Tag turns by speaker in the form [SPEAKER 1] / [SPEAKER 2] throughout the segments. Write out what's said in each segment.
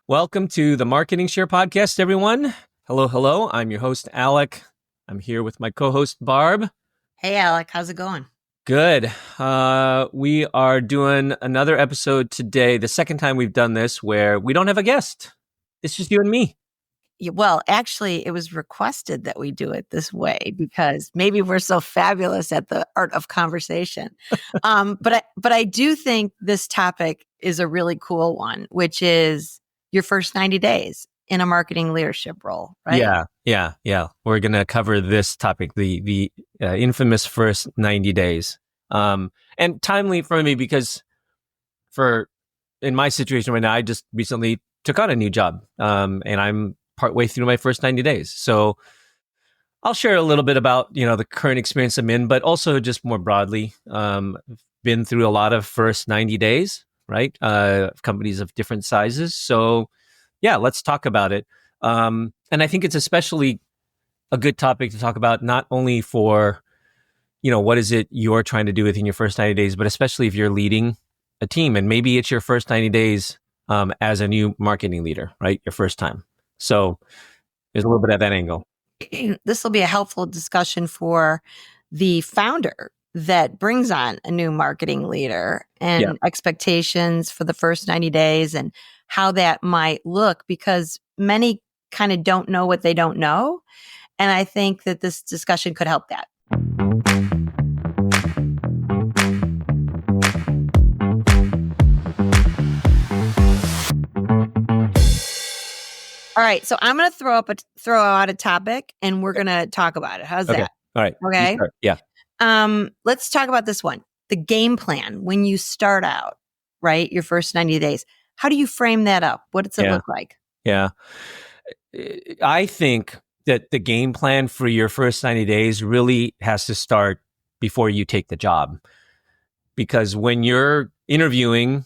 [SPEAKER 1] Welcome to the Marketing Share Podcast, everyone. Hello. I'm your host, Alec. I'm here with my co-host, Barb.
[SPEAKER 2] Hey, Alec. How's it going?
[SPEAKER 1] Good. We are doing another episode today, the second time we've done this, where we don't have a guest. It's just you and me.
[SPEAKER 2] Well, actually, it was requested that we do it this way because maybe we're so fabulous at the art of conversation. But I do think this topic is a really cool one, which is your first 90 days in a marketing leadership role, right?
[SPEAKER 1] Yeah. We're going to cover this topic, the infamous first 90 days. And timely for me because in my situation right now, I just recently took on a new job, and I'm partway through my first 90 days. So I'll share a little bit about, the current experience I'm in, but also just more broadly, been through a lot of first 90 days, right? Companies of different sizes. So yeah, let's talk about it. And I think it's especially a good topic to talk about, not only for, what is it you're trying to do within your first 90 days, but especially if you're leading a team and maybe it's your first 90 days as a new marketing leader, right? Your first time. So there's a little bit of that angle.
[SPEAKER 2] This will be a helpful discussion for the founder that brings on a new marketing leader and expectations for the first 90 days and how that might look, because many kind of don't know what they don't know. And I think that this discussion could help that. All right, so I'm going to throw out a topic, and we're going to talk about it. How's that?
[SPEAKER 1] All right.
[SPEAKER 2] Okay.
[SPEAKER 1] Yeah.
[SPEAKER 2] Let's talk about this one. The game plan when you start out, right? Your first 90 days. How do you frame that up? What does it look like?
[SPEAKER 1] Yeah. I think that the game plan for your first 90 days really has to start before you take the job. Because when you're interviewing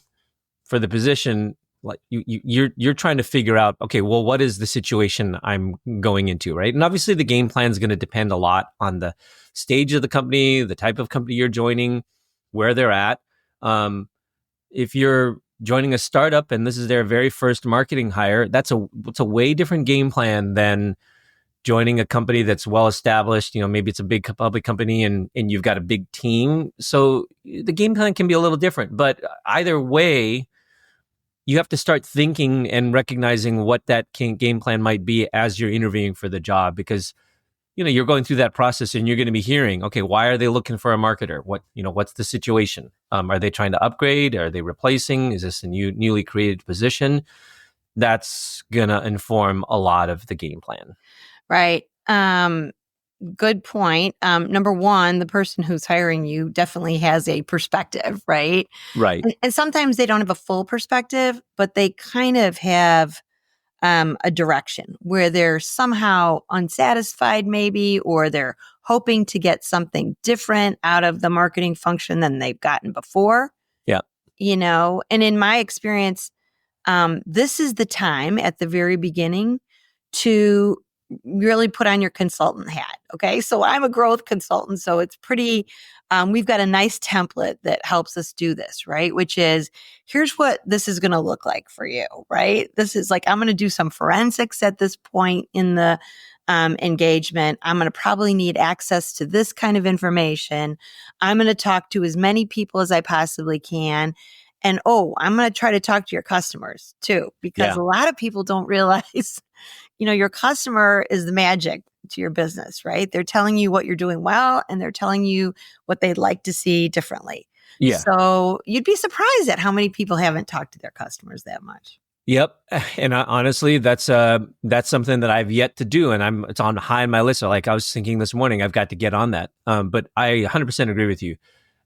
[SPEAKER 1] for the position, like you're trying to figure out, okay, well, what is the situation I'm going into, right? And obviously the game plan is going to depend a lot on the stage of the company, the type of company you're joining, where they're at. If you're joining a startup and this is their very first marketing hire, it's a way different game plan than joining a company that's well established. Maybe it's a big public company and you've got a big team. So the game plan can be a little different, but either way, you have to start thinking and recognizing what that game plan might be as you're interviewing for the job, because you're going through that process and you're going to be hearing, okay, why are they looking for a marketer? What's the situation? Are they trying to upgrade? Are they replacing? Is this a newly created position? That's going to inform a lot of the game plan.
[SPEAKER 2] Right. Good point. Number one, the person who's hiring you definitely has a perspective, right?
[SPEAKER 1] Right.
[SPEAKER 2] And sometimes they don't have a full perspective, but they kind of have a direction where they're somehow unsatisfied maybe, or they're hoping to get something different out of the marketing function than they've gotten before.
[SPEAKER 1] Yeah.
[SPEAKER 2] And in my experience, this is the time at the very beginning to really put on your consultant hat. Okay. So I'm a growth consultant. So it's pretty, we've got a nice template that helps us do this, right? Which is, here's what this is going to look like for you, right? This is like, I'm going to do some forensics at this point in the engagement. I'm going to probably need access to this kind of information. I'm going to talk to as many people as I possibly can. And I'm going to try to talk to your customers too, because a lot of people don't realize, your customer is the magic to your business, right? They're telling you what you're doing well, and they're telling you what they'd like to see differently.
[SPEAKER 1] Yeah.
[SPEAKER 2] So you'd be surprised at how many people haven't talked to their customers that much.
[SPEAKER 1] Yep. And honestly, that's something that I've yet to do. And it's on high on my list. So like I was thinking this morning, I've got to get on that. But I 100% agree with you.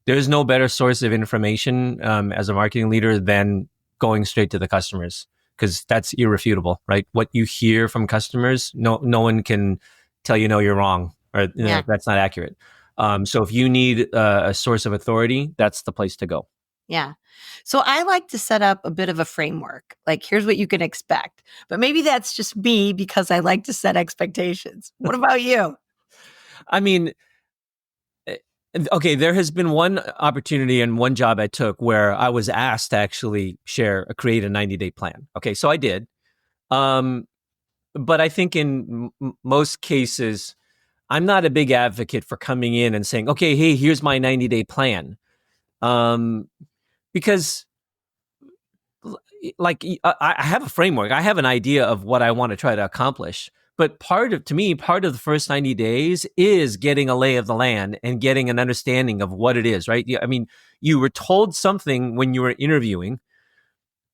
[SPEAKER 1] There's no better source of information as a marketing leader than going straight to the customers, because that's irrefutable, right? What you hear from customers, no one can tell you, no, you're wrong, or that's not accurate. So if you need a source of authority, that's the place to go.
[SPEAKER 2] Yeah. So I like to set up a bit of a framework. Like, here's what you can expect. But maybe that's just me because I like to set expectations. What about you?
[SPEAKER 1] I mean, okay, there has been one opportunity and one job I took where I was asked to actually create a 90-day plan. Okay, so I did. Um, but I think in most cases, I'm not a big advocate for coming in and saying, okay, hey, here's my 90-day plan. Um, because like I have a framework. I have an idea of what I want to try to accomplish. But to me, part of the first 90 days is getting a lay of the land and getting an understanding of what it is, right? I mean, you were told something when you were interviewing.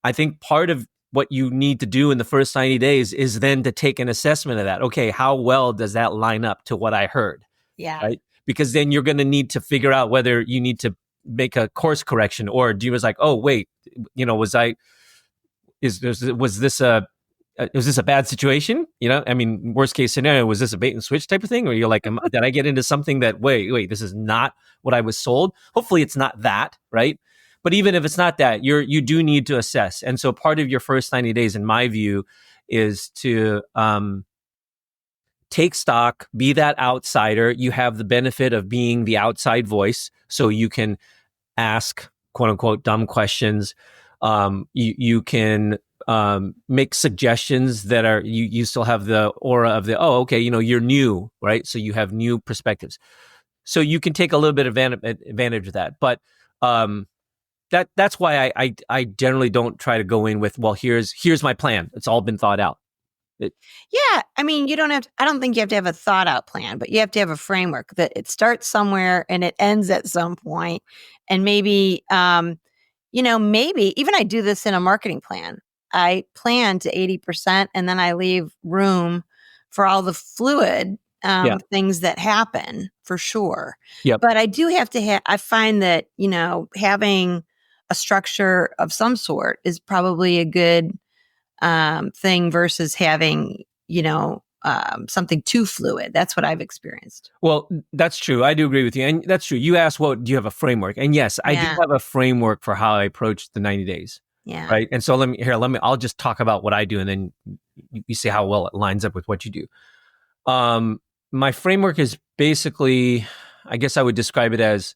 [SPEAKER 1] I think part of what you need to do in the first 90 days is then to take an assessment of that. Okay, how well does that line up to what I heard?
[SPEAKER 2] Yeah.
[SPEAKER 1] Right? Because then you're going to need to figure out whether you need to make a course correction, or do you was like, oh, wait, was this a bad situation? I mean, worst case scenario, was this a bait and switch type of thing? Or you're like, did I get into something that, wait, this is not what I was sold? Hopefully it's not that, right? But even if it's not that, you do need to assess. And so part of your first 90 days, in my view, is to take stock, be that outsider. You have the benefit of being the outside voice, so you can ask quote unquote dumb questions. You can make suggestions that are you still have the aura of the, oh, okay, you're new, right? So you have new perspectives. So you can take a little bit of advantage of that. But that's why I generally don't try to go in with, well, here's my plan. It's all been thought out.
[SPEAKER 2] Yeah. I mean, I don't think you have to have a thought out plan, but you have to have a framework that it starts somewhere and it ends at some point. And maybe, maybe even I do this in a marketing plan. I plan to 80% and then I leave room for all the fluid
[SPEAKER 1] Yeah.
[SPEAKER 2] things that happen for sure.
[SPEAKER 1] Yep.
[SPEAKER 2] But I do have to I find that, having a structure of some sort is probably a good thing versus having, something too fluid. That's what I've experienced.
[SPEAKER 1] Well, that's true. I do agree with you. And that's true. You asked, do you have a framework? And yes, I do
[SPEAKER 2] Yeah.
[SPEAKER 1] have a framework for how I approach the 90 days.
[SPEAKER 2] Yeah.
[SPEAKER 1] Right. And so I'll just talk about what I do, and then you see how well it lines up with what you do. My framework is basically, I guess I would describe it as,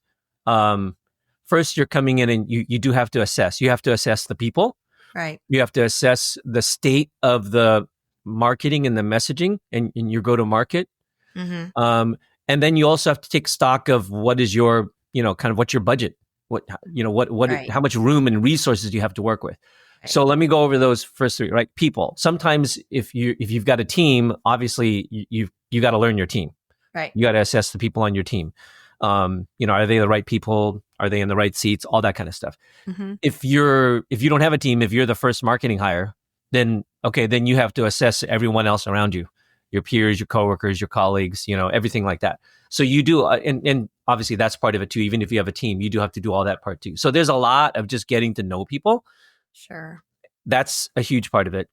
[SPEAKER 1] first you're coming in and you do have to assess. You have to assess the people.
[SPEAKER 2] Right.
[SPEAKER 1] You have to assess the state of the marketing and the messaging and your go-to-market.
[SPEAKER 2] Mm-hmm.
[SPEAKER 1] And then you also have to take stock of what is your, kind of what's your budget,
[SPEAKER 2] Right.
[SPEAKER 1] how much room and resources do you have to work with.
[SPEAKER 2] Right.
[SPEAKER 1] So let me go over those first three, right? People. Sometimes if you've got a team, obviously you got to learn your team.
[SPEAKER 2] Right.
[SPEAKER 1] You got to assess the people on your team. Are they the right people? Are they in the right seats? All that kind of stuff.
[SPEAKER 2] Mm-hmm.
[SPEAKER 1] If you don't have a team, if you're the first marketing hire, then you have to assess everyone else around you, your peers, your coworkers, your colleagues, everything like that. So you do, and obviously that's part of it too. Even if you have a team, you do have to do all that part too. So there's a lot of just getting to know people.
[SPEAKER 2] Sure.
[SPEAKER 1] That's a huge part of it.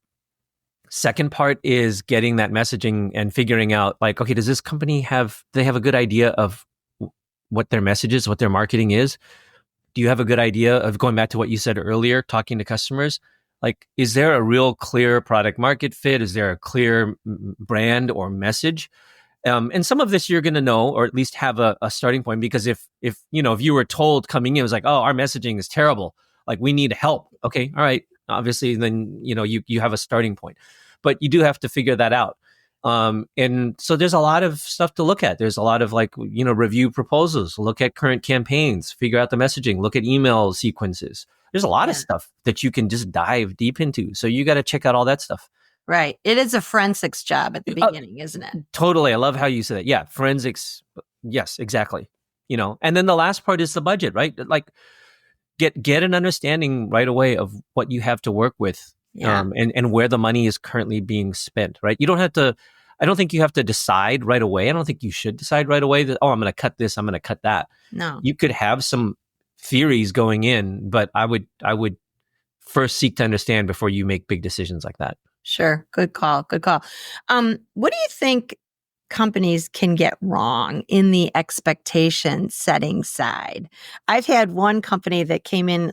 [SPEAKER 1] Second part is getting that messaging and figuring out, like, okay, does this company have a good idea of what their message is, what their marketing is? Do you have a good idea of, going back to what you said earlier, talking to customers? Like, is there a real clear product market fit? Is there a clear brand or message? And some of this you're going to know, or at least have a starting point, because if you were told coming in, it was like, oh, our messaging is terrible, like we need help. Okay, all right, obviously then you have a starting point, but you do have to figure that out. And so there's a lot of stuff to look at. There's a lot of review proposals, look at current campaigns, figure out the messaging, look at email sequences. There's a lot of stuff that you can just dive deep into. So you got to check out all that stuff.
[SPEAKER 2] Right. It is a forensics job at the beginning, isn't it?
[SPEAKER 1] Totally. I love how you said that. Yeah. Forensics. Yes, exactly. And then the last part is the budget, right? Like get an understanding right away of what you have to work with.
[SPEAKER 2] Yeah.
[SPEAKER 1] And where the money is currently being spent, right? You don't have to, I don't think you have to decide right away. I don't think you should decide right away that, oh, I'm going to cut this, I'm going to cut that.
[SPEAKER 2] No.
[SPEAKER 1] You could have some theories going in, but I would first seek to understand before you make big decisions like that.
[SPEAKER 2] Sure. Good call. Good call. What do you think companies can get wrong in the expectation setting side? I've had one company that came in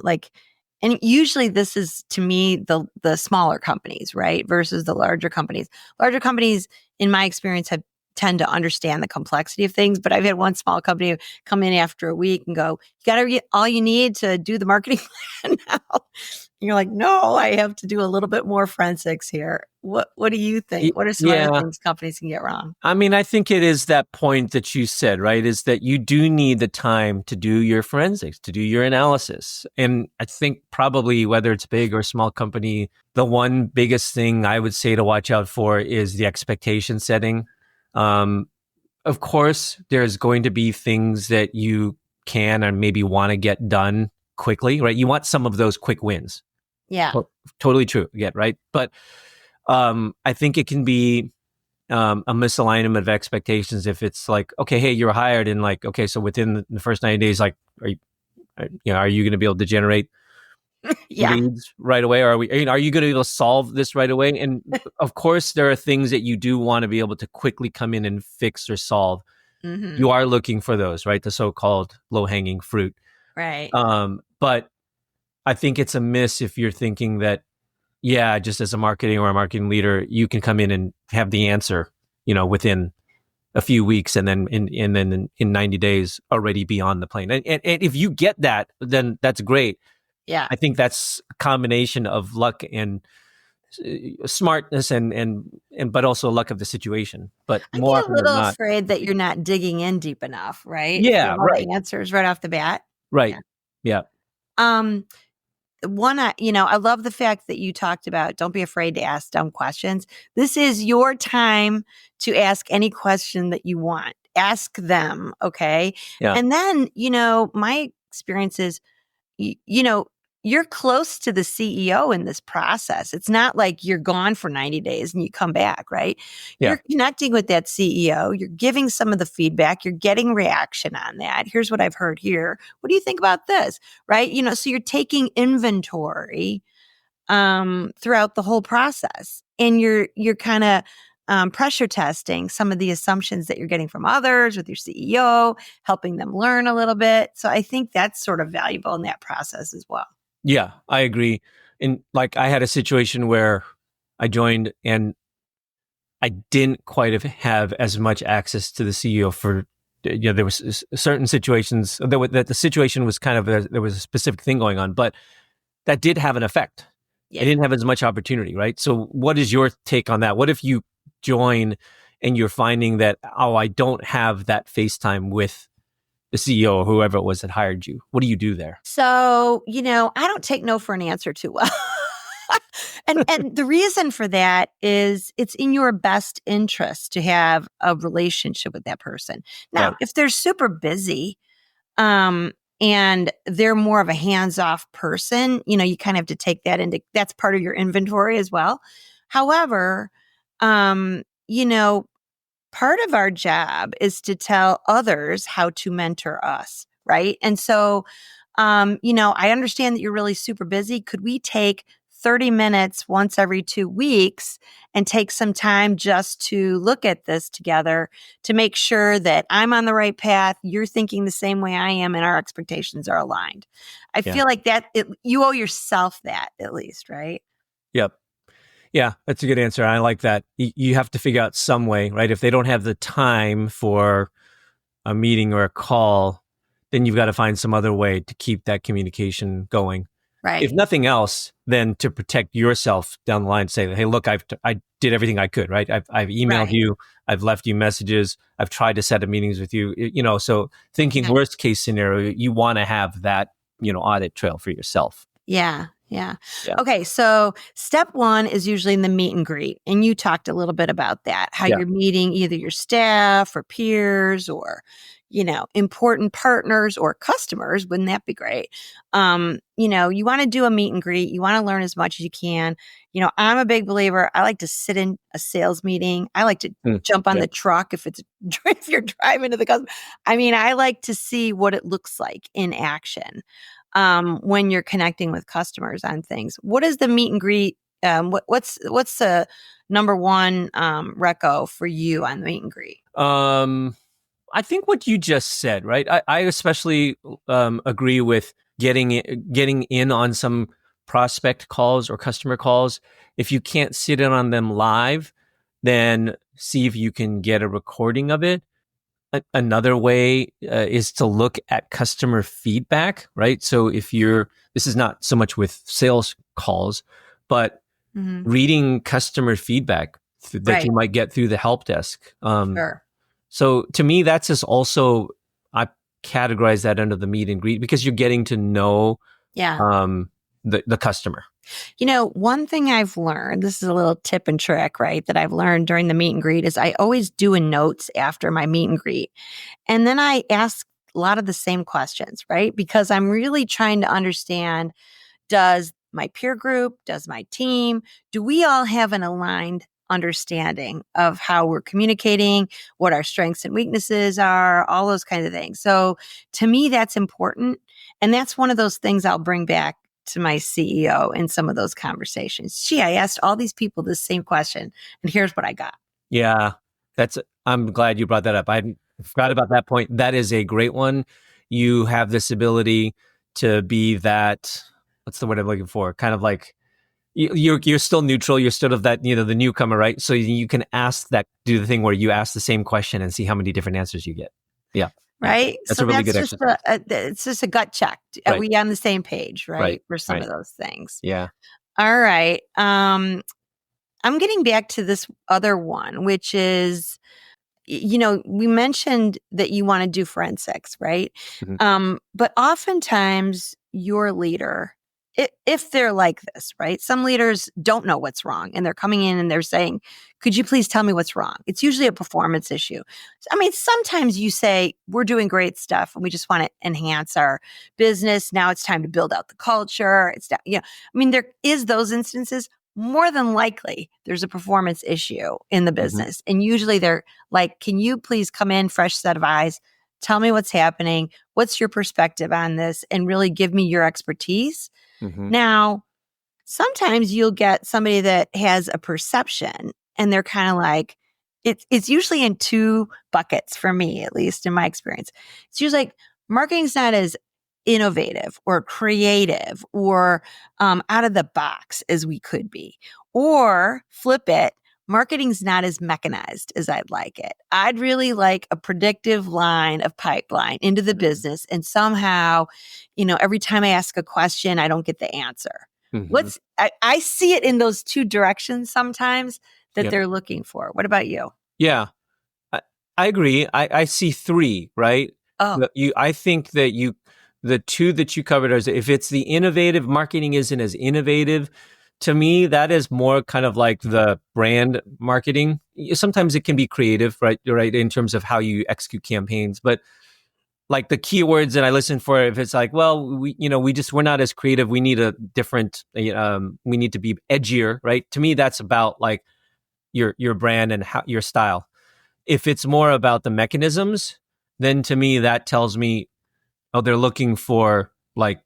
[SPEAKER 2] and usually this is, to me, the smaller companies, right? Versus the larger companies. Larger companies, in my experience, tend to understand the complexity of things. But I've had one small company come in after a week and go, you got all you need to do the marketing plan now. And you're like, no, I have to do a little bit more forensics here. What do you think? What are some other
[SPEAKER 1] Yeah.
[SPEAKER 2] things companies can get wrong?
[SPEAKER 1] I mean, I think it is that point that you said, right? Is that you do need the time to do your forensics, to do your analysis. And I think probably whether it's big or small company, the one biggest thing I would say to watch out for is the expectation setting. Of course, there's going to be things that you can or maybe want to get done quickly, right? You want some of those quick wins.
[SPEAKER 2] Yeah.
[SPEAKER 1] Totally true. Again, right? But I think it can be a misalignment of expectations if it's like, okay, hey, you're hired, and like, okay, so within the first 90 days, like, are you going to be able to generate
[SPEAKER 2] Yeah.
[SPEAKER 1] leads right away? Or are you going to be able to solve this right away? And of course, there are things that you do want to be able to quickly come in and fix or solve.
[SPEAKER 2] Mm-hmm.
[SPEAKER 1] You are looking for those, right? The so-called low-hanging fruit.
[SPEAKER 2] Right.
[SPEAKER 1] But I think it's a miss if you're thinking that, yeah, just as a marketing or a marketing leader, you can come in and have the answer, within a few weeks, and then in 90 days already be on the plane. And if you get that, then that's great.
[SPEAKER 2] Yeah.
[SPEAKER 1] I think that's a combination of luck and smartness and but also luck of the situation. But
[SPEAKER 2] I'd be
[SPEAKER 1] more
[SPEAKER 2] a
[SPEAKER 1] often than
[SPEAKER 2] little
[SPEAKER 1] not,
[SPEAKER 2] afraid that you're not digging in deep enough, right? If you
[SPEAKER 1] yeah,
[SPEAKER 2] have all
[SPEAKER 1] right,
[SPEAKER 2] the answers right off the bat.
[SPEAKER 1] right,
[SPEAKER 2] Yeah.
[SPEAKER 1] yeah,
[SPEAKER 2] Um, I love the fact that you talked about don't be afraid to ask dumb questions. This is your time to ask any question that you want. Ask them, okay?
[SPEAKER 1] yeah,
[SPEAKER 2] And then, my experience is you know, you're close to the CEO in this process. It's not like you're gone for 90 days and you come back, right?
[SPEAKER 1] yeah,
[SPEAKER 2] You're connecting with that CEO. You're giving some of the feedback. You're getting reaction on that. Here's what I've heard here. What do you think about this? Right? So you're taking inventory throughout the whole process, and you're kind of pressure testing some of the assumptions that you're getting from others with your CEO, helping them learn a little bit. So I think that's sort of valuable in that process as well.
[SPEAKER 1] yeah. I agree. And like, I had a situation where I joined and I didn't quite have as much access to the CEO for, there was certain situations that the situation was kind of there was a specific thing going on, but that did have an effect. I
[SPEAKER 2] Yeah.
[SPEAKER 1] didn't have as much opportunity, right? So what is your take on that? What if you join and you're finding that, oh, I don't have that FaceTime with the CEO or whoever it was that hired you? What do you do there?
[SPEAKER 2] So, I don't take no for an answer too well. And the reason for that is it's in your best interest to have a relationship with that person. Now,
[SPEAKER 1] Right.
[SPEAKER 2] if they're super busy, um, and they're more of a hands-off person, you kind of have to take that that's part of your inventory as well. However, um, you know, part of our job is to tell others how to mentor us, right? And so, I understand that you're really super busy. Could we take 30 minutes once every 2 weeks and take some time just to look at this together to make sure that I'm on the right path, you're thinking the same way I am, and our expectations are aligned? I
[SPEAKER 1] Yeah.
[SPEAKER 2] feel like you owe yourself that at least, right?
[SPEAKER 1] Yep. Yeah, that's a good answer. I like that. You have to figure out some way, right? If they don't have the time for a meeting or a call, then you've got to find some other way to keep that communication going. If
[SPEAKER 2] Right.
[SPEAKER 1] nothing else, then to protect yourself down the line, say, hey, look, I did everything I could, right? I've emailed
[SPEAKER 2] Right.
[SPEAKER 1] you, I've left you messages, I've tried to set up meetings with you, so thinking
[SPEAKER 2] Yeah.
[SPEAKER 1] worst case scenario, you want to have that, audit trail for yourself.
[SPEAKER 2] Yeah. Yeah.
[SPEAKER 1] Yeah.
[SPEAKER 2] Okay. So step one is usually in the meet and greet. And you talked a little bit about that, how
[SPEAKER 1] Yeah.
[SPEAKER 2] you're meeting either your staff or peers or, important partners or customers. Wouldn't that be great? You want to do a meet and greet. You want to learn as much as you can. I'm a big believer. I like to sit in a sales meeting. I like to
[SPEAKER 1] Mm.
[SPEAKER 2] jump on
[SPEAKER 1] Yeah.
[SPEAKER 2] the truck if you're driving to the customer. I mean, I like to see what it looks like in action when you're connecting with customers on things. What is the meet and greet? What's the number one reco for you on the meet and greet?
[SPEAKER 1] I think what you just said, right? I especially agree with getting in on some prospect calls or customer calls. If you can't sit in on them live, then see if you can get a recording of it. another way is to look at customer feedback, right? So this is not so much with sales calls, but
[SPEAKER 2] Mhm.
[SPEAKER 1] reading customer feedback that
[SPEAKER 2] Right.
[SPEAKER 1] you might get through the help desk.
[SPEAKER 2] Sure.
[SPEAKER 1] So to me, that's just also, I categorize that under the meet and greet because you're getting to know
[SPEAKER 2] Yeah.
[SPEAKER 1] the customer.
[SPEAKER 2] One thing I've learned, this is a little tip and trick, right, that I've learned during the meet and greet is I always do a notes after my meet and greet. And then I ask a lot of the same questions, right? Because I'm really trying to understand, does my peer group, does my team, do we all have an aligned understanding of how we're communicating, what our strengths and weaknesses are, all those kinds of things. So to me, that's important. And that's one of those things I'll bring back to my CEO in some of those conversations. Gee, I asked all these people this same question, and here's what I got.
[SPEAKER 1] Yeah, I'm glad you brought that up. I forgot about that point. That is a great one. You have this ability to be that, what's the word I'm looking for? Kind of like you're still neutral. You're still of that, the newcomer, right? So you can do the thing where you ask the same question and see how many different answers you get. Yeah. Yeah.
[SPEAKER 2] Right.
[SPEAKER 1] That's
[SPEAKER 2] So
[SPEAKER 1] a really
[SPEAKER 2] that's
[SPEAKER 1] good
[SPEAKER 2] just
[SPEAKER 1] exercise.
[SPEAKER 2] it's just a gut check. Are
[SPEAKER 1] Right.
[SPEAKER 2] we on the same page, right?
[SPEAKER 1] Right.
[SPEAKER 2] For some
[SPEAKER 1] Right.
[SPEAKER 2] of those things.
[SPEAKER 1] Yeah.
[SPEAKER 2] All right. I'm getting back to this other one, which is, we mentioned that you want to do forensics, right?
[SPEAKER 1] Mhm.
[SPEAKER 2] But oftentimes your leader, if they're like this, right? Some leaders don't know what's wrong and they're coming in and they're saying, could you please tell me what's wrong? It's usually a performance issue. I mean, sometimes you say, we're doing great stuff and we just want to enhance our business. Now it's time to build out the culture. I mean, there is those instances. More than likely, there's a performance issue in the
[SPEAKER 1] Mhm.
[SPEAKER 2] business. And usually they're like, can you please come in, fresh set of eyes, tell me what's happening, what's your perspective on this, and really give me your expertise.
[SPEAKER 1] Mhm.
[SPEAKER 2] Now, sometimes you'll get somebody that has a perception and they're kind of like, it's usually in two buckets for me, at least in my experience. It's usually like marketing's not as innovative or creative or out of the box as we could be. Or flip it, marketing's not as mechanized as I'd like it. I'd really like a predictive line of pipeline into the business. And somehow, every time I ask a question, I don't get the answer.
[SPEAKER 1] Mhm.
[SPEAKER 2] I see it in those two directions sometimes that
[SPEAKER 1] Yep.
[SPEAKER 2] they're looking for. What about you?
[SPEAKER 1] Yeah. I, I agree. I see three, right?
[SPEAKER 2] Oh,
[SPEAKER 1] I think that the two that you covered is if it's the innovative marketing isn't as innovative. To me, that is more kind of like the brand marketing. Sometimes it can be creative, right? Right, in terms of how you execute campaigns, but like the keywords that I listen for, if it's like, well, we're not as creative. We need a different, we need to be edgier, right? To me, that's about like your brand and how your style. If it's more about the mechanisms, then to me that tells me, oh, they're looking for like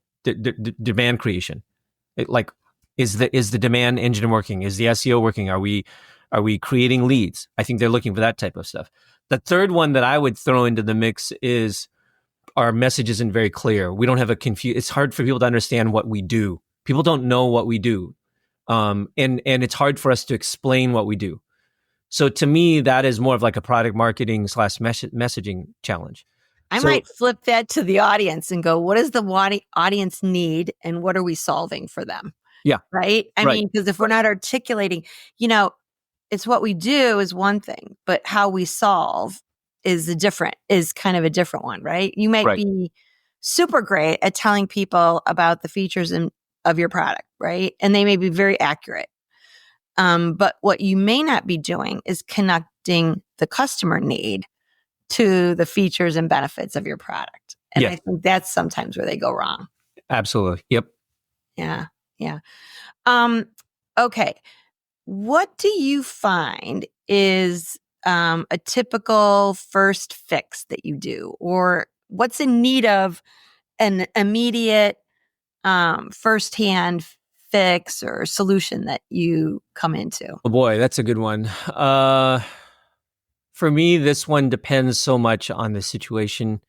[SPEAKER 1] demand creation. Like, is the demand engine working? Is the SEO working? Are we creating leads? I think they're looking for that type of stuff. The third one that I would throw into the mix is our message isn't very clear. We don't have it's hard for people to understand what we do. People don't know what we do. And it's hard for us to explain what we do. So to me, that is more of like a product marketing / messaging challenge.
[SPEAKER 2] I
[SPEAKER 1] So
[SPEAKER 2] might flip that to the audience and go, what does the audience need and what are we solving for them?
[SPEAKER 1] yeah,
[SPEAKER 2] Right. I
[SPEAKER 1] right,
[SPEAKER 2] mean, because if we're not articulating, it's what we do is one thing, but how we solve is kind of a different one, right? You might
[SPEAKER 1] right.
[SPEAKER 2] be super great at telling people about the features of your product, right? And they may be very accurate. But what you may not be doing is connecting the customer need to the features and benefits of your product. And
[SPEAKER 1] Yeah,
[SPEAKER 2] I think that's sometimes where they go wrong.
[SPEAKER 1] absolutely. Yep.
[SPEAKER 2] Yeah. Yeah. Um, okay. What do you find is a typical first fix that you do, or what's in need of an immediate firsthand fix or solution that you come into?
[SPEAKER 1] Oh boy, that's a good one. For me, this one depends so much on the situation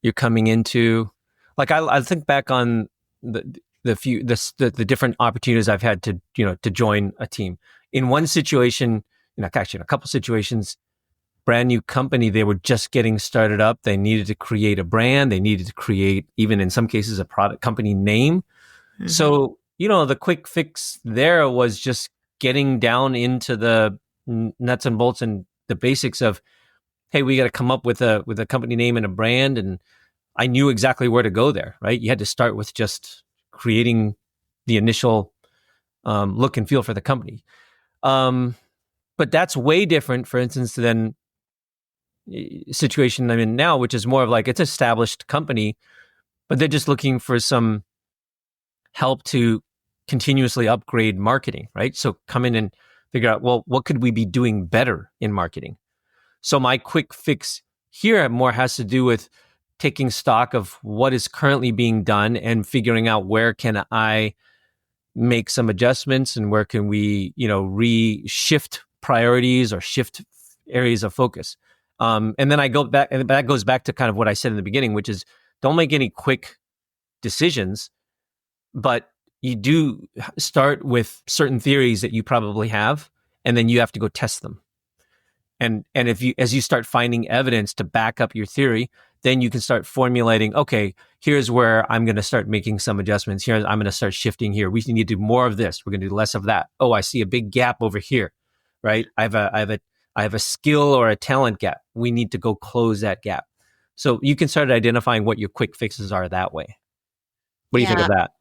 [SPEAKER 1] you're coming into. Like I think back on the different opportunities I've had to join a team. In one situation, actually in a couple situations, brand new company. They were just getting started up. They needed to create a brand. They needed to create, even in some cases, a product company name.
[SPEAKER 2] Mhm.
[SPEAKER 1] So, the quick fix there was just getting down into the nuts and bolts and the basics of, hey, we got to come up with a company name and a brand. And I knew exactly where to go there, right? You had to start with just creating the initial look and feel for the company. But that's way different, for instance, than situation I'm in now, which is more of like it's an established company, but they're just looking for some help to continuously upgrade marketing, right? So come in and figure out, well, what could we be doing better in marketing? So my quick fix here more has to do with taking stock of what is currently being done and figuring out where can I make some adjustments and where can we, shift priorities or shift areas of focus. And then I go back, and that goes back to kind of what I said in the beginning, which is don't make any quick decisions, but you do start with certain theories that you probably have, and then you have to go test them. And if you, as you start finding evidence to back up your theory, then you can start formulating, okay, here's where I'm going to start making some adjustments. Here, I'm going to start shifting here. We need to do more of this. We're going to do less of that. Oh, I see a big gap over here, right? I have a skill or a talent gap. We need to go close that gap. So you can start identifying what your quick fixes are that way. What do you think of that?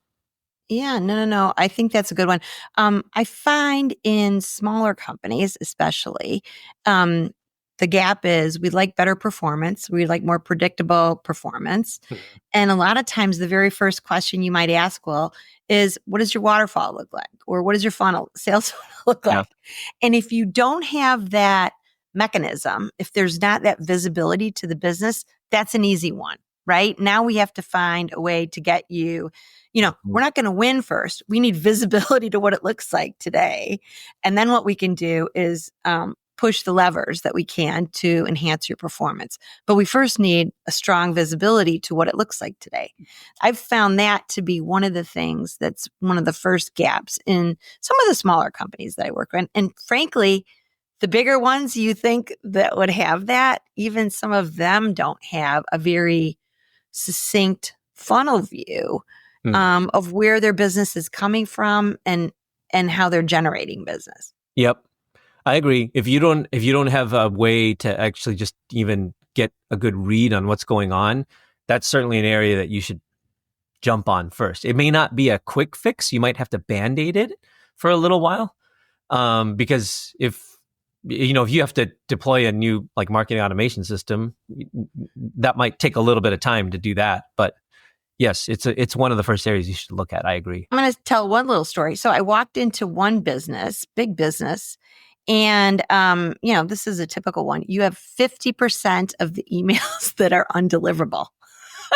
[SPEAKER 2] Yeah, no. I think that's a good one. I find in smaller companies, especially, the gap is we like better performance. We like more predictable performance. And a lot of times, the very first question you might ask, well, is what does your waterfall look like? Or what does your sales funnel look like? And if you don't have that mechanism, if there's not that visibility to the business, that's an easy one, right? Now we have to find a way to get you, we're not going to win first. We need visibility to what it looks like today. And then what we can do is push the levers that we can to enhance your performance. But we first need a strong visibility to what it looks like today. I've found that to be one of the things that's one of the first gaps in some of the smaller companies that I work with. And frankly, the bigger ones you think that would have that, even some of them don't have a very succinct funnel view of where their business is coming from and how they're generating business.
[SPEAKER 1] Yep. I agree. If you don't have a way to actually just even get a good read on what's going on, that's certainly an area that you should jump on first. It may not be a quick fix. You might have to band-aid it for a little while. Because if you have to deploy a new like marketing automation system, that might take a little bit of time to do that. But yes, it's one of the first areas you should look at. I agree.
[SPEAKER 2] I'm going to tell one little story. So I walked into one business, big business, and this is a typical one. You have 50% of the emails that are undeliverable.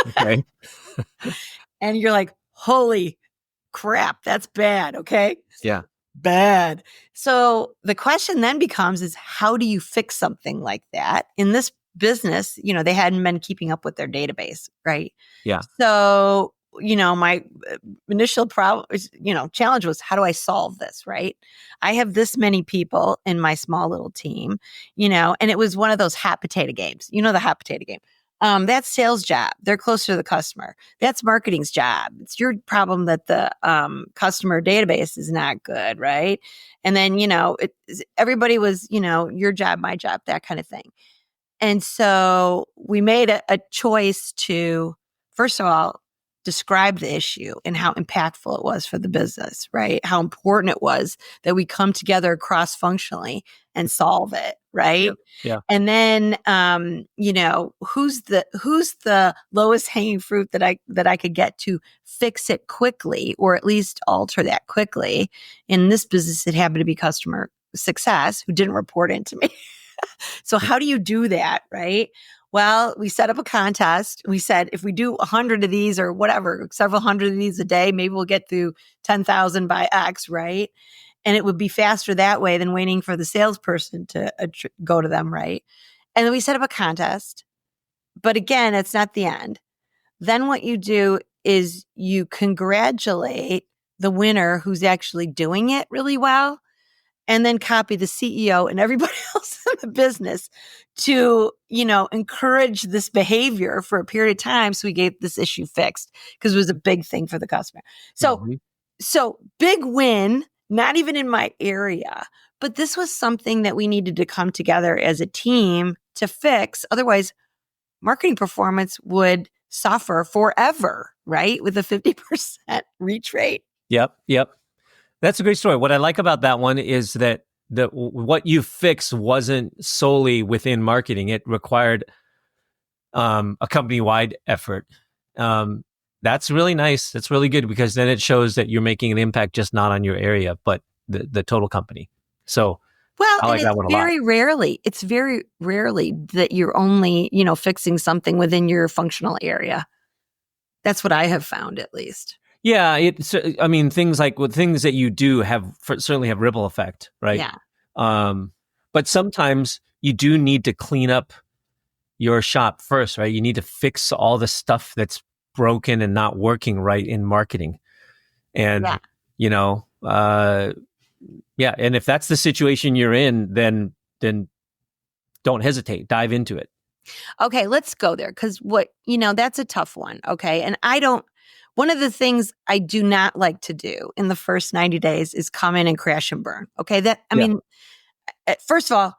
[SPEAKER 1] Okay.
[SPEAKER 2] And you're like, holy crap, that's bad. Okay.
[SPEAKER 1] Yeah.
[SPEAKER 2] Bad. So the question then becomes is how do you fix something like that? In this business, they hadn't been keeping up with their database, right?
[SPEAKER 1] Yeah.
[SPEAKER 2] So, my initial challenge was how do I solve this, right? I have this many people in my small little team, and it was one of those hot potato games. The hot potato game. That's sales job. They're closer to the customer. That's marketing's job. It's your problem that the customer database is not good, right? And then, everybody was, your job, my job, that kind of thing. And so we made a choice to, first of all, describe the issue and how impactful it was for the business, right? How important it was that we come together cross-functionally and solve it, right?
[SPEAKER 1] Yeah.
[SPEAKER 2] And then, who's the lowest hanging fruit that I could get to fix it quickly, or at least alter that quickly. In this business, it happened to be customer success who didn't report into me. So how do you do that, right? Well, we set up a contest. We said, if we do 100 of these or whatever, several hundred of these a day, maybe we'll get through 10,000 by X, right? And it would be faster that way than waiting for the salesperson to go to them, right? And then we set up a contest. But again, it's not the end. Then what you do is you congratulate the winner who's actually doing it really well. and then copy the CEO and everybody else in the business to, encourage this behavior for a period of time. So we get this issue fixed because it was a big thing for the customer. So,
[SPEAKER 1] Mhm.
[SPEAKER 2] so big win, not even in my area, but this was something that we needed to come together as a team to fix. Otherwise, marketing performance would suffer forever, right? With a 50% reach rate.
[SPEAKER 1] Yep. Yep. That's a great story. What I like about that one is that what you fix wasn't solely within marketing. It required a company-wide effort. That's really nice. That's really good because then it shows that you're making an impact just not on your area, but the total company. So
[SPEAKER 2] Well,
[SPEAKER 1] I
[SPEAKER 2] and
[SPEAKER 1] like that one a lot.
[SPEAKER 2] it's very rarely that you're only, fixing something within your functional area. That's what I have found, at least.
[SPEAKER 1] Yeah, I mean, things like things that you do certainly have ripple effect, right?
[SPEAKER 2] Yeah.
[SPEAKER 1] But sometimes you do need to clean up your shop first, right? You need to fix all the stuff that's broken and not working right in marketing.
[SPEAKER 2] Yeah.
[SPEAKER 1] And, you know, yeah. And if that's the situation you're in, then don't hesitate, dive into it.
[SPEAKER 2] Okay, let's go there because that's a tough one. Okay. And one of the things I do not like to do in the first 90 days is come in and crash and burn. Okay.
[SPEAKER 1] Yeah.
[SPEAKER 2] First of all,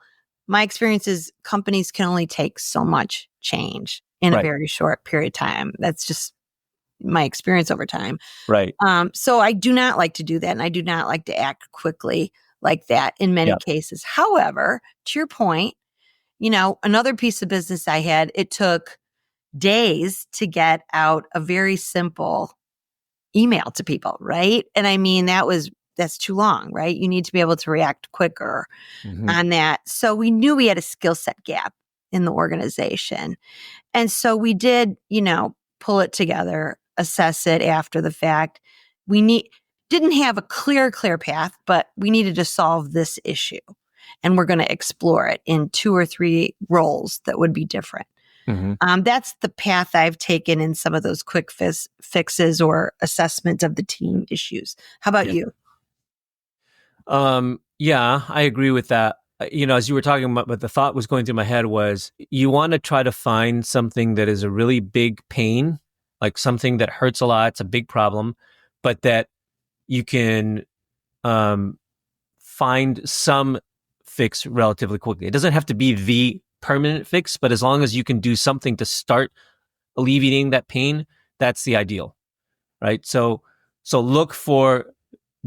[SPEAKER 2] my experience is companies can only take so much change in a
[SPEAKER 1] Right.
[SPEAKER 2] very short period of time. That's just my experience over time.
[SPEAKER 1] Right.
[SPEAKER 2] So I do not like to do that. And I do not like to act quickly like that in many
[SPEAKER 1] Yeah.
[SPEAKER 2] cases. However, to your point, another piece of business I had, it took days to get out a very simple email to people, right? And I mean, that's too long, right? You need to be able to react quicker on that. So we knew we had a skill set gap in the organization. And so we did, pull it together, assess it after the fact. Didn't have a clear path, but we needed to solve this issue. And we're going to explore it in 2 or 3 roles that would be different. That's the path I've taken in some of those quick fixes or assessment of the team issues. How about you?
[SPEAKER 1] Yeah, I agree with that. As you were talking about, but the thought was going through my head was you want to try to find something that is a really big pain, like something that hurts a lot. It's a big problem, but that you can find some fix relatively quickly. It doesn't have to be the permanent fix, but as long as you can do something to start alleviating that pain, that's the ideal, right? So look for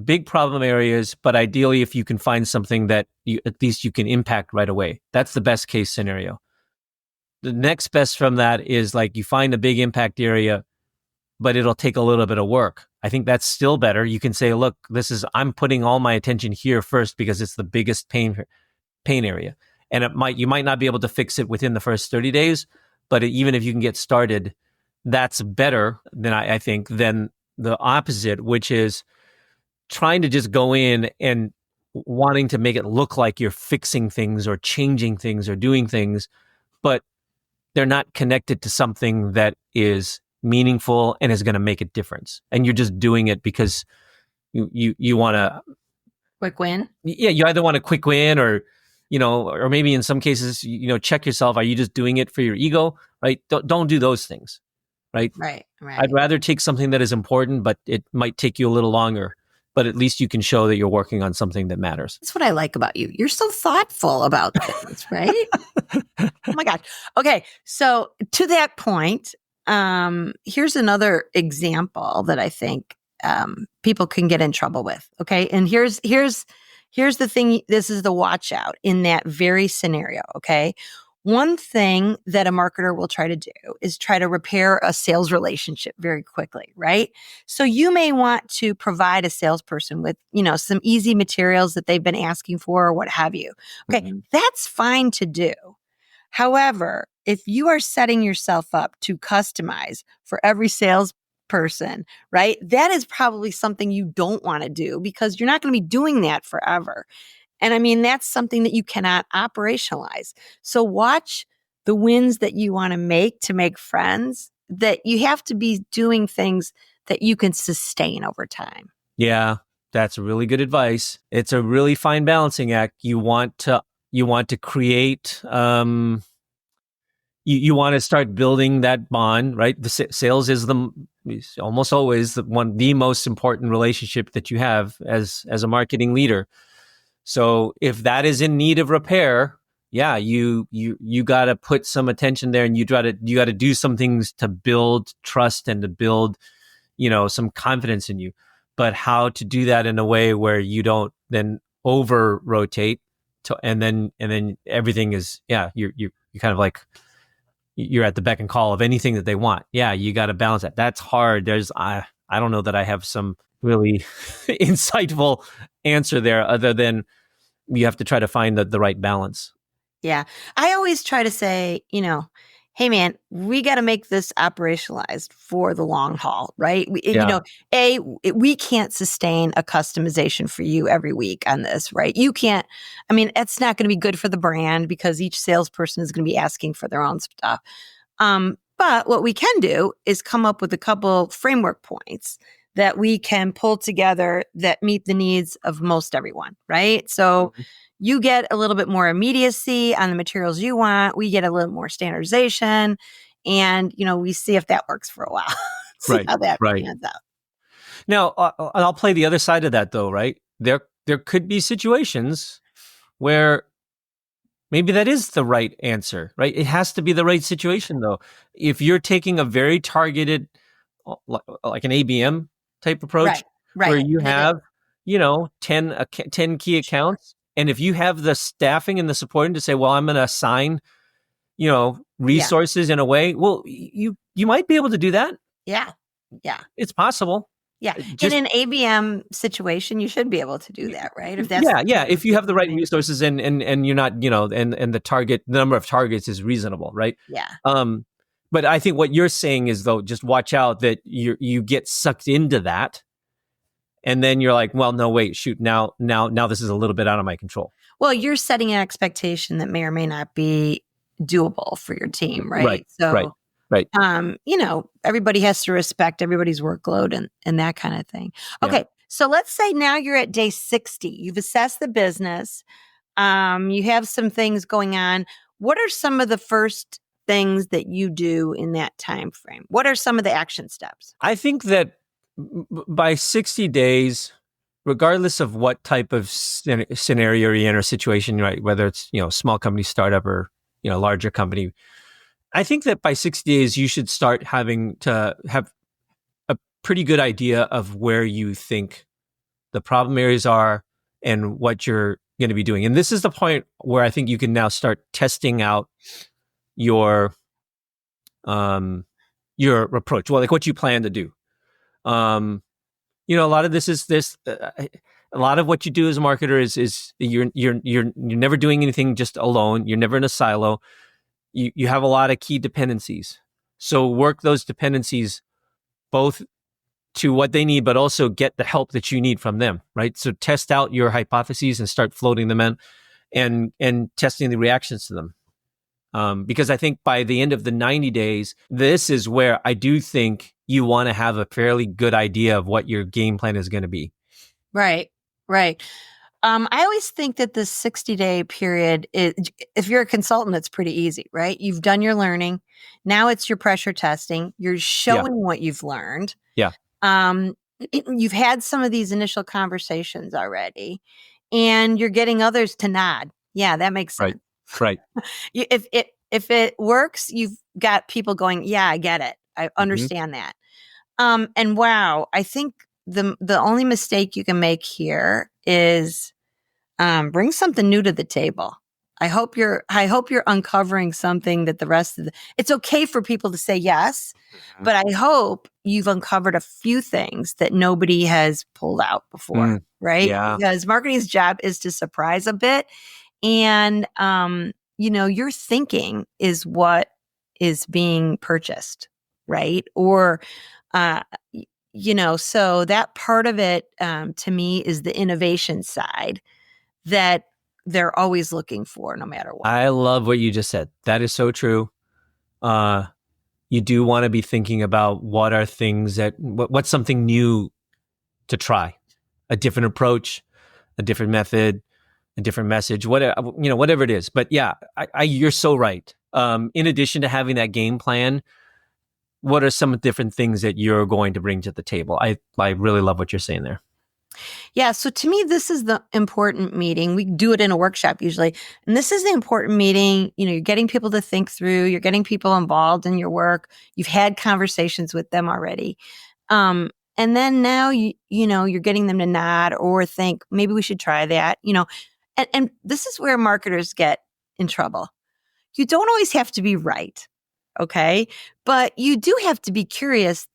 [SPEAKER 1] big problem areas, but ideally if you can find something that at least you can impact right away. That's the best case scenario. The next best from that is like you find a big impact area, but it'll take a little bit of work. I think that's still better. You can say, look, I'm putting all my attention here first because it's the biggest pain area. And you might not be able to fix it within the first 30 days, but even if you can get started, that's better than I think than the opposite, which is trying to just go in and wanting to make it look like you're fixing things or changing things or doing things, but they're not connected to something that is meaningful and is going to make a difference. And you're just doing it because you want to
[SPEAKER 2] Quick win.
[SPEAKER 1] Yeah, you either want a quick win or or maybe in some cases, check yourself. Are you just doing it for your ego? Right? Don't do those things. Right?
[SPEAKER 2] Right.
[SPEAKER 1] I'd rather take something that is important, but it might take you a little longer. But at least you can show that you're working on something that matters.
[SPEAKER 2] That's what I like about you. You're so thoughtful about things, right? Oh my gosh. Okay. So to that point, here's another example that I think people can get in trouble with. Okay. And here's the thing. This is the watch out in that very scenario. Okay. One thing that a marketer will try to do is try to repair a sales relationship very quickly, right? So you may want to provide a salesperson with, some easy materials that they've been asking for or what have you. Okay. That's fine to do. However, if you are setting yourself up to customize for every salesperson, right? That is probably something you don't want to do because you're not going to be doing that forever. And I mean, that's something that you cannot operationalize. So watch the wins that you want to make friends, that you have to be doing things that you can sustain over time.
[SPEAKER 1] Yeah. That's really good advice. It's a really fine balancing act. You want to create you want to start building that bond, right? The sales is almost always the most important relationship that you have as a marketing leader. So if that is in need of repair, yeah, you got to put some attention there, and you got to do some things to build trust and to build, some confidence in you. But how to do that in a way where you don't then over rotate, and then everything is, yeah, you're kind of like you're at the beck and call of anything that they want. Yeah, you got to balance that. That's hard. I don't know that I have some really insightful answer there, other than you have to try to find the right balance.
[SPEAKER 2] Yeah. I always try to say, hey man, we got to make this operationalized for the long haul, right?
[SPEAKER 1] Yeah.
[SPEAKER 2] We can't sustain a customization for you every week on this, right? You can't, it's not going to be good for the brand because each salesperson is going to be asking for their own stuff. But what we can do is come up with a couple framework points that we can pull together that meet the needs of most everyone, right? So you get a little bit more immediacy on the materials you want. We get a little more standardization, and we see if that works for a while. See
[SPEAKER 1] Right.
[SPEAKER 2] how that
[SPEAKER 1] Right.
[SPEAKER 2] pans out.
[SPEAKER 1] Now, I'll play the other side of that, though, right? There could be situations where maybe that is the right answer, right? It has to be the right situation, though. If you're taking a very targeted, like an ABM type approach, where
[SPEAKER 2] Right.
[SPEAKER 1] you have, 10 key accounts, and if you have the staffing and the supporting to say, well, I'm going to assign, resources in a way, well, you might be able to do that.
[SPEAKER 2] Yeah.
[SPEAKER 1] It's possible.
[SPEAKER 2] Yeah. In an ABM situation, you should be able to do that, right? If that's
[SPEAKER 1] yeah. If you have the right resources, and you're not, and the number of targets is reasonable, right?
[SPEAKER 2] Yeah.
[SPEAKER 1] But I think what you're saying is, though, just watch out that you get sucked into that, and then you're like, well, no, wait, shoot, now this is a little bit out of my control.
[SPEAKER 2] Well, you're setting an expectation that may or may not be doable for your team, right?
[SPEAKER 1] Right.
[SPEAKER 2] So,
[SPEAKER 1] right.
[SPEAKER 2] Everybody has to respect everybody's workload and that kind of thing. Okay.
[SPEAKER 1] Yeah.
[SPEAKER 2] So let's say now you're at day 60. You've assessed the business. You have some things going on. What are some of the first things that you do in that time frame? What are some of the action steps?
[SPEAKER 1] I think that by 60 days, regardless of what type of scenario you're in or situation, right, whether it's, small company, startup, or, larger company, I think that by 60 days, you should start having to have a pretty good idea of where you think the problem areas are and what you're going to be doing. And this is the point where I think you can now start testing out your approach. Well, like what you plan to do. A lot of this is a lot of what you do as a marketer is you're never doing anything just alone. You're never in a silo. You have a lot of key dependencies. So work those dependencies both to what they need, but also get the help that you need from them, right? So test out your hypotheses and start floating them in and testing the reactions to them. Because I think by the end of the 90 days, this is where I do think you want to have a fairly good idea of what your game plan is going to be.
[SPEAKER 2] Right. I always think that the 60-day period is, if you're a consultant, it's pretty easy, right? You've done your learning. Now it's your pressure testing. You're showing what you've learned.
[SPEAKER 1] Yeah.
[SPEAKER 2] You've had some of these initial conversations already, and you're getting others to nod. Yeah, that makes sense.
[SPEAKER 1] Right.
[SPEAKER 2] If it works, you've got people going, yeah, I get it. I understand that. And wow, I think the only mistake you can make here is bring something new to the table. I hope you're uncovering something that the rest of it's okay for people to say yes, but I hope you've uncovered a few things that nobody has pulled out before, right?
[SPEAKER 1] Yeah.
[SPEAKER 2] Because marketing's job is to surprise a bit. And, your thinking is what is being purchased, right? Or, so that part of it, to me, is the innovation side that they're always looking for, no matter what.
[SPEAKER 1] I love what you just said. That is so true. You do want to be thinking about what are things what's something new to try. a different approach, a different method, a different message, whatever it is. But yeah, you're so right. In addition to having that game plan, what are some different things that you're going to bring to the table? I really love what you're saying there.
[SPEAKER 2] Yeah. So to me, this is the important meeting. We do it in a workshop usually. And this is the important meeting. You're getting people to think through, you're getting people involved in your work. You've had conversations with them already. And then now you're getting them to nod or think, maybe we should try that, and this is where marketers get in trouble. You don't always have to be right. Okay. But you do have to be curious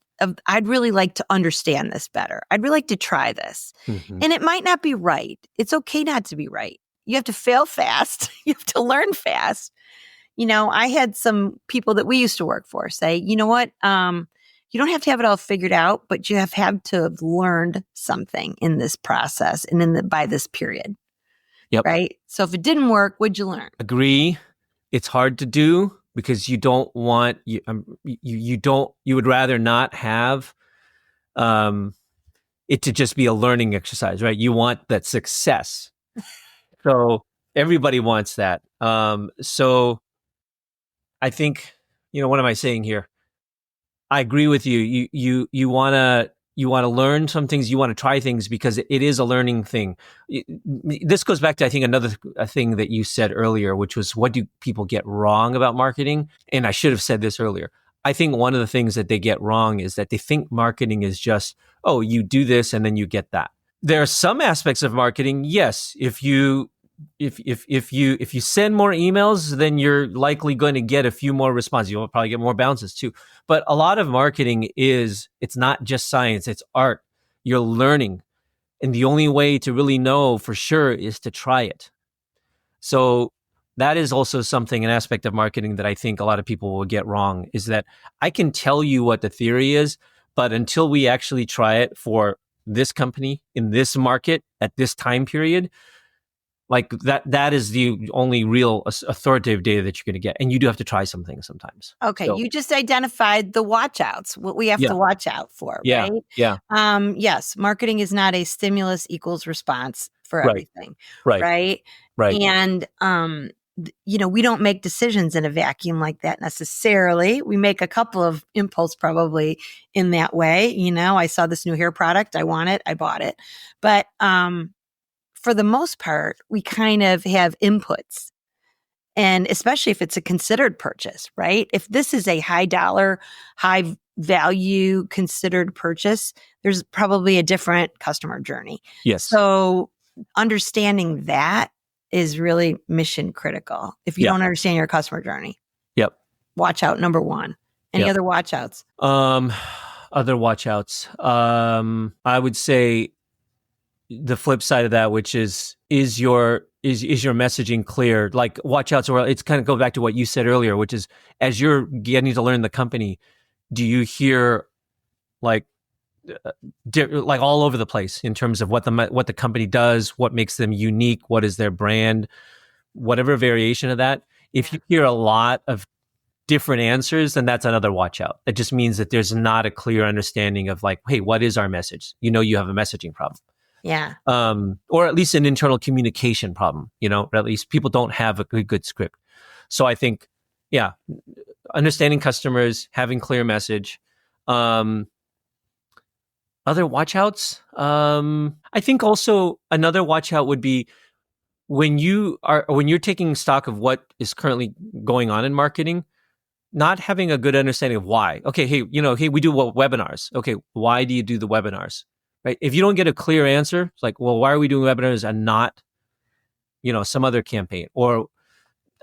[SPEAKER 2] I'd really like to understand this better. I'd really like to try this.
[SPEAKER 1] Mm-hmm.
[SPEAKER 2] And it might not be right. It's okay not to be right. You have to fail fast. You have to learn fast. I had some people that we used to work for say, you know what? You don't have to have it all figured out, but you have to have learned something in this process and by this period.
[SPEAKER 1] Yep.
[SPEAKER 2] Right. So if it didn't work, what'd you learn?
[SPEAKER 1] Agree. It's hard to do because you don't want you would rather not have it to just be a learning exercise, right? You want that success. So everybody wants that. So I think, what am I saying here? I agree with you. You want to learn some things. You want to try things because it is a learning thing. This goes back to, I think, another thing that you said earlier, which was, what do people get wrong about marketing? And I should have said this earlier. I think one of the things that they get wrong is that they think marketing is just, oh, you do this and then you get that. There are some aspects of marketing. Yes, if you send more emails, then you're likely going to get a few more responses. You'll probably get more bounces too. But a lot of marketing it's not just science, it's art. You're learning. And the only way to really know for sure is to try it. So that is also an aspect of marketing that I think a lot of people will get wrong, is that I can tell you what the theory is, but until we actually try it for this company in this market at this time period, like that is the only real authoritative data that you're going to get. And you do have to try some things sometimes.
[SPEAKER 2] Okay. So, you just identified the watch outs, what we have to watch out for,
[SPEAKER 1] right? Yeah.
[SPEAKER 2] Yes. Marketing is not a stimulus equals response for everything. Right. And, we don't make decisions in a vacuum like that necessarily. We make a couple of impulse probably in that way. I saw this new hair product. I want it. I bought it. But, for the most part, we kind of have inputs, and especially if it's a considered purchase, right? If this is a high dollar, high value considered purchase, there's probably a different customer journey.
[SPEAKER 1] Yes.
[SPEAKER 2] So understanding that is really mission critical. If you don't understand your customer journey.
[SPEAKER 1] Yep.
[SPEAKER 2] Watch out number one. Any other watch outs?
[SPEAKER 1] Other watch outs. I would say the flip side of that, which is your messaging clear? Like, watch out. So it's kind of go back to what you said earlier, which is, as you're getting to learn the company, do you hear like all over the place in terms of what the company does, what makes them unique, what is their brand, whatever variation of that? If you hear a lot of different answers, then that's another watch out. It just means that there's not a clear understanding of like, hey, what is our message? You have a messaging problem.
[SPEAKER 2] Yeah.
[SPEAKER 1] Or at least an internal communication problem, or at least people don't have a good script. So I think, understanding customers, having clear message. Other watch outs. I think also another watch out would be when you're taking stock of what is currently going on in marketing, not having a good understanding of why. Okay, hey, we do webinars. Okay, why do you do the webinars? Right? If you don't get a clear answer, it's like, well, why are we doing webinars and not, some other campaign? Or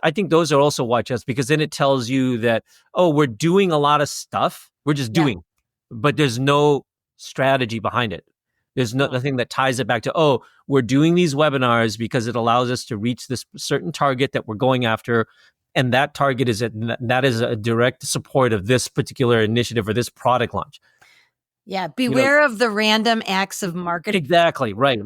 [SPEAKER 1] I think those are also watch outs, because then it tells you that, oh, we're doing a lot of stuff. We're just doing, but there's no strategy behind it. There's nothing that ties it back to, oh, we're doing these webinars because it allows us to reach this certain target that we're going after. And that target is that is a direct support of this particular initiative or this product launch.
[SPEAKER 2] Yeah, beware of the random acts of marketing.
[SPEAKER 1] Exactly. Right.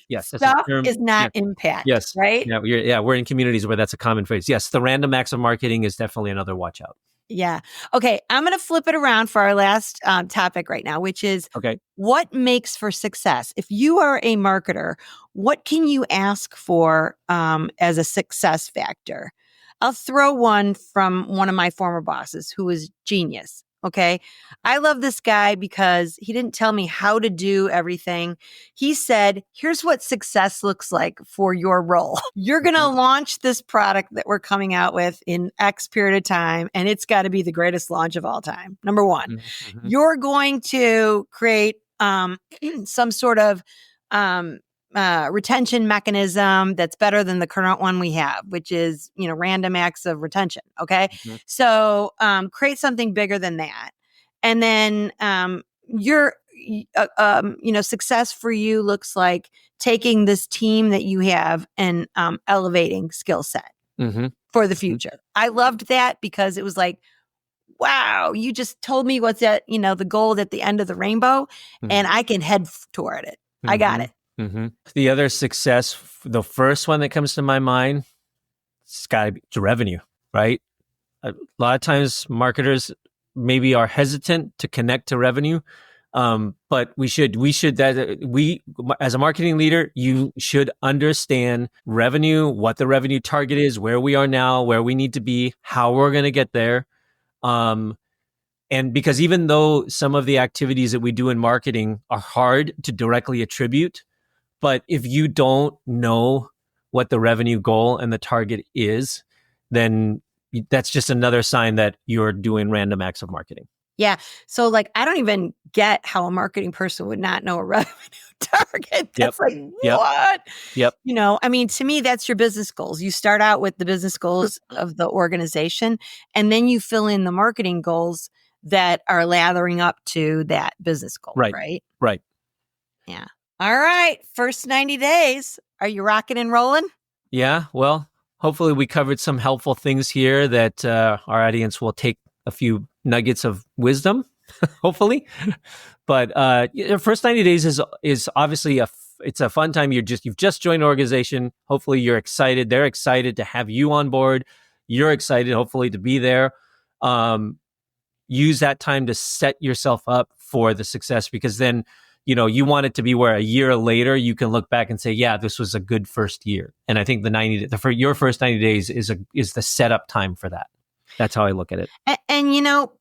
[SPEAKER 1] Yes.
[SPEAKER 2] Stuff is not impact.
[SPEAKER 1] Yes.
[SPEAKER 2] Right?
[SPEAKER 1] Yeah, we're in communities where that's a common phrase. Yes, the random acts of marketing is definitely another watch out.
[SPEAKER 2] Yeah. Okay. I'm going to flip it around for our last topic right now, which is
[SPEAKER 1] Okay.
[SPEAKER 2] what makes for success? If you are a marketer, what can you ask for as a success factor? I'll throw one from one of my former bosses who was genius. Okay. I love this guy because he didn't tell me how to do everything. He said, here's what success looks like for your role. You're going to launch this product that we're coming out with in X period of time, and it's got to be the greatest launch of all time. Number one,
[SPEAKER 1] Mm-hmm.
[SPEAKER 2] you're going to create some sort of retention mechanism that's better than the current one we have, which is, random acts of retention. Okay.
[SPEAKER 1] Mm-hmm.
[SPEAKER 2] So create something bigger than that. And then your, success for you looks like taking this team that you have and elevating skill set
[SPEAKER 1] Mm-hmm.
[SPEAKER 2] for the future. I loved that because it was like, wow, you just told me what's at, the goal at the end of the rainbow, and I can head toward it. I got it.
[SPEAKER 1] Mm-hmm. The other success, the first one that comes to my mind, it's got to be revenue, right? A lot of times marketers maybe are hesitant to connect to revenue. But we as a marketing leader, you should understand revenue, what the revenue target is, where we are now, where we need to be, how we're going to get there. And because even though some of the activities that we do in marketing are hard to directly attribute, but if you don't know what the revenue goal and the target is, then that's just another sign that you're doing random acts of marketing.
[SPEAKER 2] Yeah. So I don't even get how a marketing person would not know a revenue target. That's what?
[SPEAKER 1] Yep.
[SPEAKER 2] To me, that's your business goals. You start out with the business goals of the organization, and then you fill in the marketing goals that are lathering up to that business goal. Right.
[SPEAKER 1] Right.
[SPEAKER 2] Yeah. All right. First 90 days. Are you rocking and rolling?
[SPEAKER 1] Yeah. Well, hopefully we covered some helpful things here that our audience will take a few nuggets of wisdom, hopefully. But first 90 days is obviously it's a fun time. You've just joined an organization. Hopefully you're excited. They're excited to have you on board. You're excited, hopefully, to be there. Use that time to set yourself up for the success, because then, you want it to be where a year later you can look back and say, yeah, this was a good first year. And I think for your first 90 days is the setup time for that. That's how I look at it.
[SPEAKER 2] And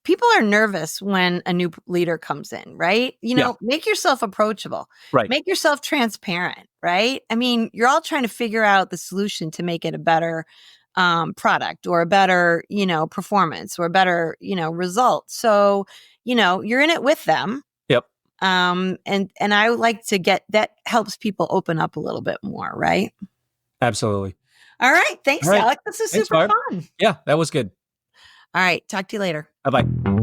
[SPEAKER 2] people are nervous when a new leader comes in, right? Make yourself approachable,
[SPEAKER 1] right?
[SPEAKER 2] Make yourself transparent, right? You're all trying to figure out the solution to make it a better product or a better, performance or a better, result. So, you're in it with them.
[SPEAKER 1] Yep.
[SPEAKER 2] And I would like to get that helps people open up a little bit more, right?
[SPEAKER 1] Absolutely.
[SPEAKER 2] All right. Thanks, Alec. This is super fun.
[SPEAKER 1] Yeah, that was good.
[SPEAKER 2] All right. Talk to you later.
[SPEAKER 1] Bye-bye.